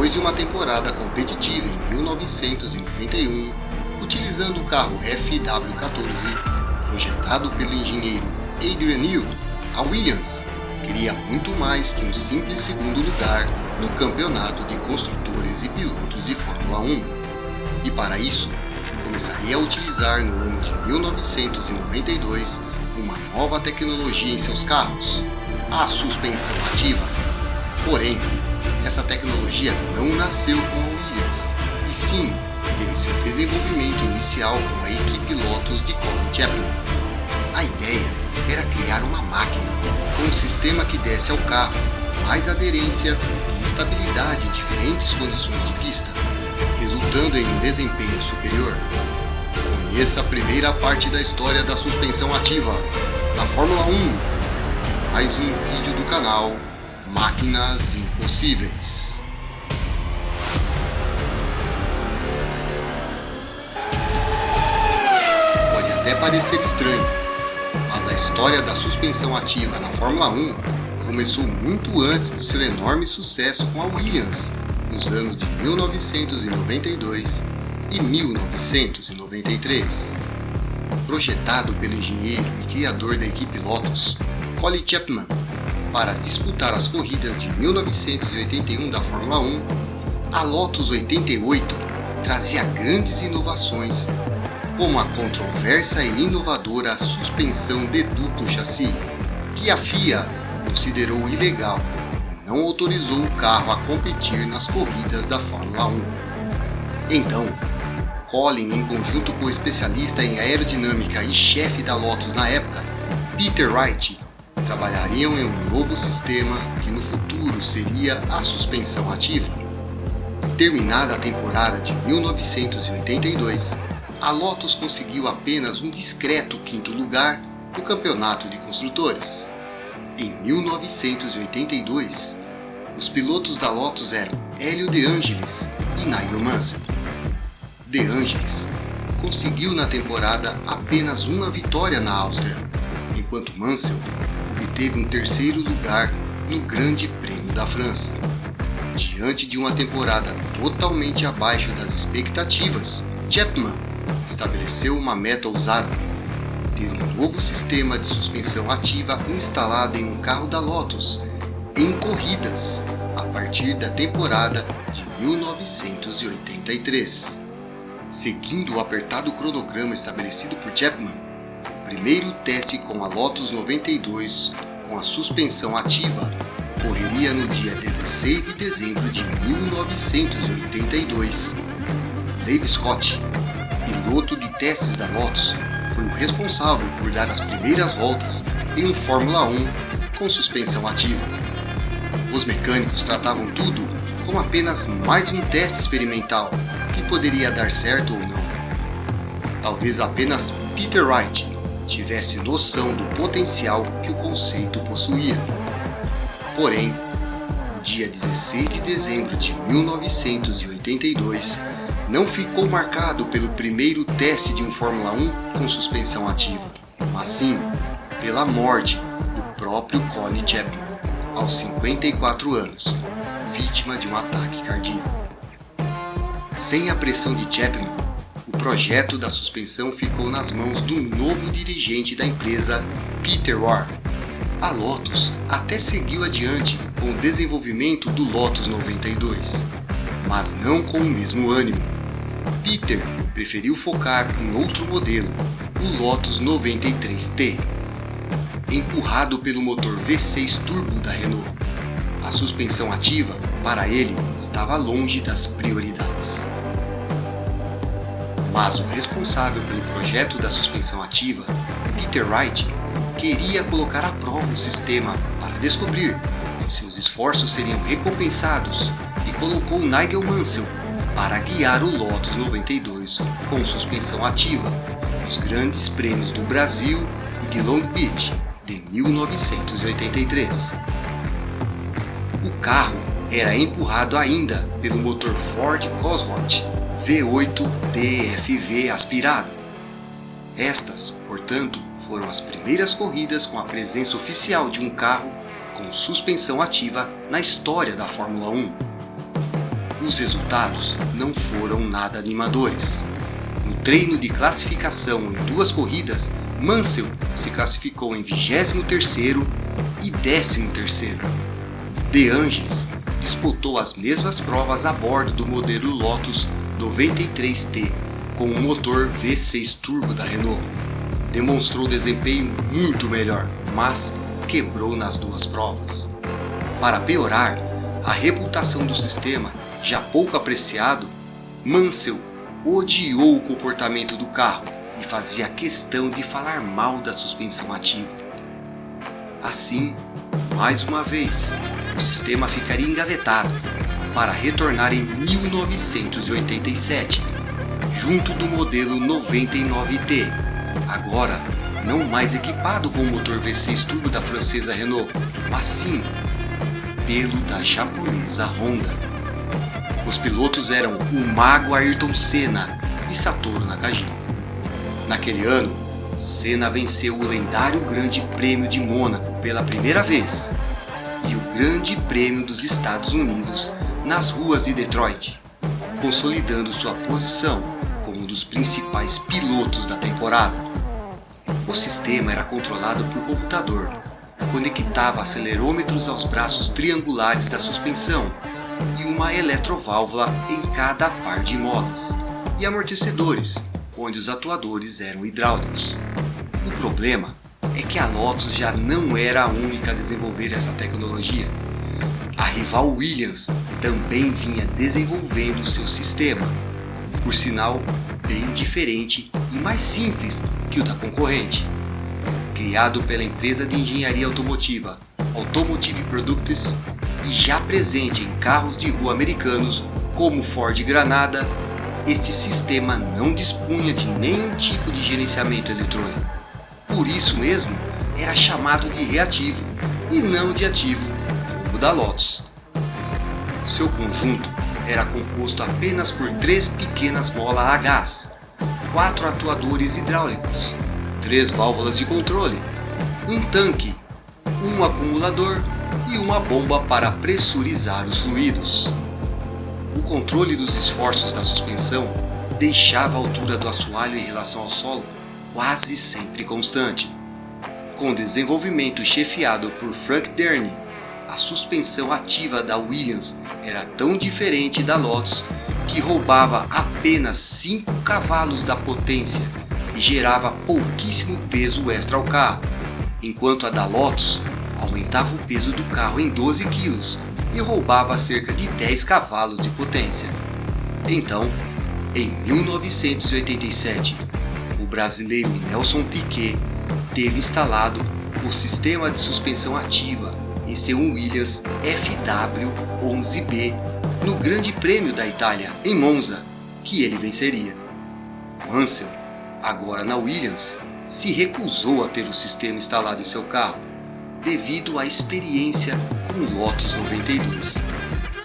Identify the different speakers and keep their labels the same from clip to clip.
Speaker 1: Depois de uma temporada competitiva em 1991, utilizando o carro FW14, projetado pelo engenheiro Adrian Newey, a Williams queria muito mais que um simples segundo lugar no campeonato de construtores e pilotos de Fórmula 1. E para isso, começaria a utilizar no ano de 1992 uma nova tecnologia em seus carros, a suspensão ativa. Porém, essa tecnologia não nasceu com a Williams, e sim teve seu desenvolvimento inicial com a equipe Lotus de Colin Chapman. A ideia era criar uma máquina com um sistema que desse ao carro mais aderência e estabilidade em diferentes condições de pista, resultando em um desempenho superior. Conheça a primeira parte da história da suspensão ativa na Fórmula 1 em mais um vídeo do canal Máquinas Impossíveis. Pode até parecer estranho, mas a história da suspensão ativa na Fórmula 1 começou muito antes de seu enorme sucesso com a Williams, nos anos de 1992 e 1993. Projetado pelo engenheiro e criador da equipe Lotus, Colin Chapman, para disputar as corridas de 1981 da Fórmula 1, a Lotus 88 trazia grandes inovações, como a controversa e inovadora suspensão de duplo chassi, que a FIA considerou ilegal e não autorizou o carro a competir nas corridas da Fórmula 1. Então, Colin, em conjunto com o especialista em aerodinâmica e chefe da Lotus na época, Peter Wright, trabalhariam em um novo sistema que no futuro seria a suspensão ativa. Terminada a temporada de 1982, a Lotus conseguiu apenas um discreto quinto lugar no campeonato de construtores. Em 1982, os pilotos da Lotus eram Hélio De Angelis e Nigel Mansell. De Angelis conseguiu na temporada apenas uma vitória na Áustria, enquanto Mansell obteve um terceiro lugar no Grande Prêmio da França. Diante de uma temporada totalmente abaixo das expectativas, Chapman estabeleceu uma meta ousada: ter um novo sistema de suspensão ativa instalado em um carro da Lotus em corridas a partir da temporada de 1983. Seguindo o apertado cronograma estabelecido por Chapman, o primeiro teste com a Lotus 92 com a suspensão ativa ocorreria no dia 16 de dezembro de 1982. Dave Scott, piloto de testes da Lotus, foi o responsável por dar as primeiras voltas em um Fórmula 1 com suspensão ativa. Os mecânicos tratavam tudo como apenas mais um teste experimental que poderia dar certo ou não. Talvez apenas Peter Wright tivesse noção do potencial que o conceito possuía. Porém, o dia 16 de dezembro de 1982 não ficou marcado pelo primeiro teste de um Fórmula 1 com suspensão ativa, mas sim pela morte do próprio Colin Chapman, aos 54 anos, vítima de um ataque cardíaco. Sem a pressão de Chapman, o projeto da suspensão ficou nas mãos do novo dirigente da empresa, Peter Warr. A Lotus até seguiu adiante com o desenvolvimento do Lotus 92, mas não com o mesmo ânimo. Peter preferiu focar em outro modelo, o Lotus 93T. Empurrado pelo motor V6 turbo da Renault, a suspensão ativa, para ele, estava longe das prioridades. Mas o responsável pelo projeto da suspensão ativa, Peter Wright, queria colocar à prova o sistema para descobrir se seus esforços seriam recompensados e colocou Nigel Mansell para guiar o Lotus 92 com suspensão ativa nos grandes prêmios do Brasil e de Long Beach de 1983. O carro era empurrado ainda pelo motor Ford Cosworth V8 DFV aspirado. Estas, portanto, foram as primeiras corridas com a presença oficial de um carro com suspensão ativa na história da Fórmula 1. Os resultados não foram nada animadores. No treino de classificação em 2 corridas, Mansell se classificou em 23º e 13º. De Angelis disputou as mesmas provas a bordo do modelo Lotus 93T com um motor V6 turbo da Renault. Demonstrou desempenho muito melhor, mas quebrou nas 2 provas. Para piorar, a reputação do sistema, já pouco apreciado, Mansell odiou o comportamento do carro e fazia questão de falar mal da suspensão ativa. Assim, mais uma vez, o sistema ficaria engavetado para retornar em 1987, junto do modelo 99T, agora não mais equipado com o motor V6 turbo da francesa Renault, mas sim pelo da japonesa Honda. Os pilotos eram o mago Ayrton Senna e Satoru Nakajima. Naquele ano, Senna venceu o lendário Grande Prêmio de Mônaco pela primeira vez e o Grande Prêmio dos Estados Unidos nas ruas de Detroit, consolidando sua posição como um dos principais pilotos da temporada. O sistema era controlado por computador, conectava acelerômetros aos braços triangulares da suspensão e uma eletroválvula em cada par de molas, e amortecedores, onde os atuadores eram hidráulicos. O problema é que a Lotus já não era a única a desenvolver essa tecnologia. A rival Williams também vinha desenvolvendo seu sistema, por sinal bem diferente e mais simples que o da concorrente. Criado pela empresa de engenharia automotiva Automotive Products e já presente em carros de rua americanos como Ford Granada, este sistema não dispunha de nenhum tipo de gerenciamento eletrônico. Por isso mesmo, era chamado de reativo e não de ativo, como o da Lotus. Seu conjunto era composto apenas por 3 pequenas molas a gás, 4 atuadores hidráulicos, 3 válvulas de controle, um tanque, um acumulador e uma bomba para pressurizar os fluidos. O controle dos esforços da suspensão deixava a altura do assoalho em relação ao solo quase sempre constante. Com desenvolvimento chefiado por Frank Dernie, a suspensão ativa da Williams era tão diferente da Lotus que roubava apenas 5 cavalos da potência e gerava pouquíssimo peso extra ao carro, enquanto a da Lotus aumentava o peso do carro em 12 kg e roubava cerca de 10 cavalos de potência. Então, em 1987, o brasileiro Nelson Piquet teve instalado o sistema de suspensão ativa em seu Williams FW11B no Grande Prêmio da Itália, em Monza, que ele venceria. Mansell, agora na Williams, se recusou a ter o sistema instalado em seu carro, devido à experiência com o Lotus 92.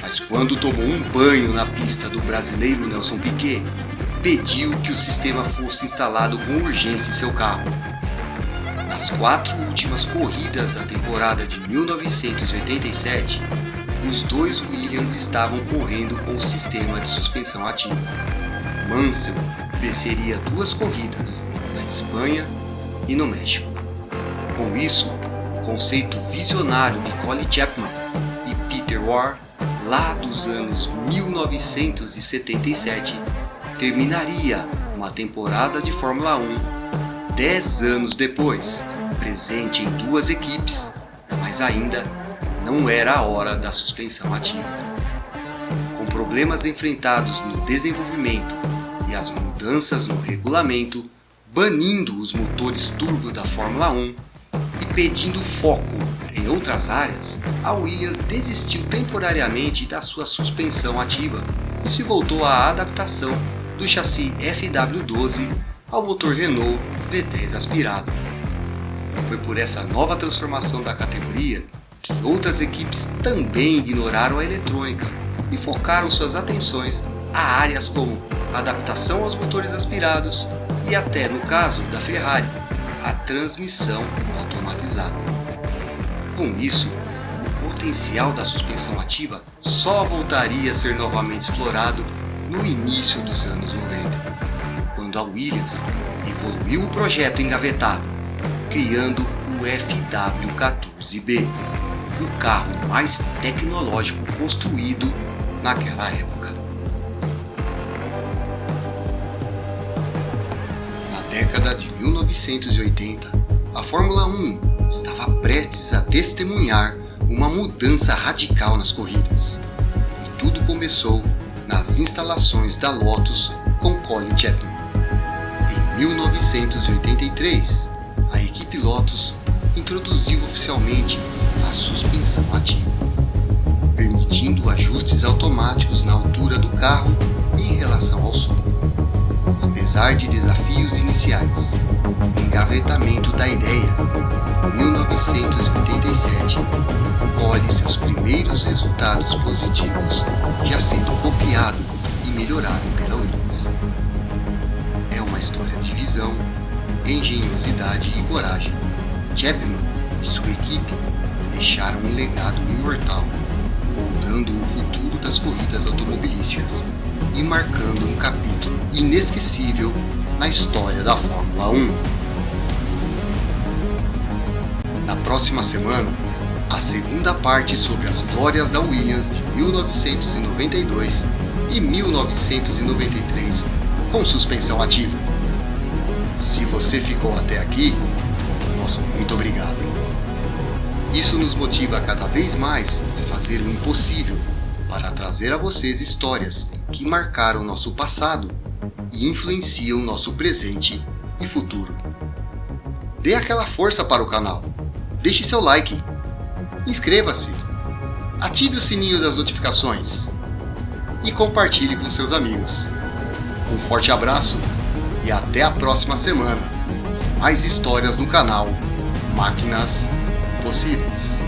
Speaker 1: Mas quando tomou um banho na pista do brasileiro Nelson Piquet, pediu que o sistema fosse instalado com urgência em seu carro. Nas 4 últimas corridas da temporada de 1987, os 2 Williams estavam correndo com o sistema de suspensão ativa. Mansell venceria 2 corridas, na Espanha e no México. Com isso, o conceito visionário de Colin Chapman e Peter Warr, lá dos anos 1977, terminaria uma temporada de Fórmula 1 10 anos depois, presente em 2 equipes, mas ainda não era a hora da suspensão ativa. Com problemas enfrentados no desenvolvimento e as mudanças no regulamento, banindo os motores turbo da Fórmula 1 e pedindo foco em outras áreas, a Williams desistiu temporariamente da sua suspensão ativa e se voltou à adaptação do chassi FW12 ao motor Renault V10 aspirado. Foi por essa nova transformação da categoria que outras equipes também ignoraram a eletrônica e focaram suas atenções a áreas como adaptação aos motores aspirados e até, no caso da Ferrari, a transmissão automatizada. Com isso, o potencial da suspensão ativa só voltaria a ser novamente explorado no início dos anos 90, quando a Williams evoluiu o projeto engavetado, criando o FW14B, o carro mais tecnológico construído naquela época. Na década de 1980, a Fórmula 1 estava prestes a testemunhar uma mudança radical nas corridas. E tudo começou nas instalações da Lotus com Colin Chapman. Em 1983, a equipe Lotus introduziu oficialmente a suspensão ativa, permitindo ajustes automáticos na altura do carro em relação ao solo. Apesar de desafios iniciais, o engavetamento da ideia, em 1987, colhe seus primeiros resultados positivos, já sendo copiado e melhorado pela Williams. É uma história de visão, engenhosidade e coragem. Chapman e sua equipe deixaram um legado imortal, moldando o futuro das corridas automobilísticas e marcando um capítulo inesquecível na história da Fórmula 1. Na próxima semana, a segunda parte sobre as glórias da Williams de 1992 e 1993 com suspensão ativa. Se você ficou até aqui, nosso muito obrigado. Isso nos motiva cada vez mais a fazer o impossível para trazer a vocês histórias que marcaram nosso passado e influenciam nosso presente e futuro. Dê aquela força para o canal, deixe seu like, inscreva-se, ative o sininho das notificações e compartilhe com seus amigos. Um forte abraço e até a próxima semana com mais histórias no canal Máquinas Possíveis.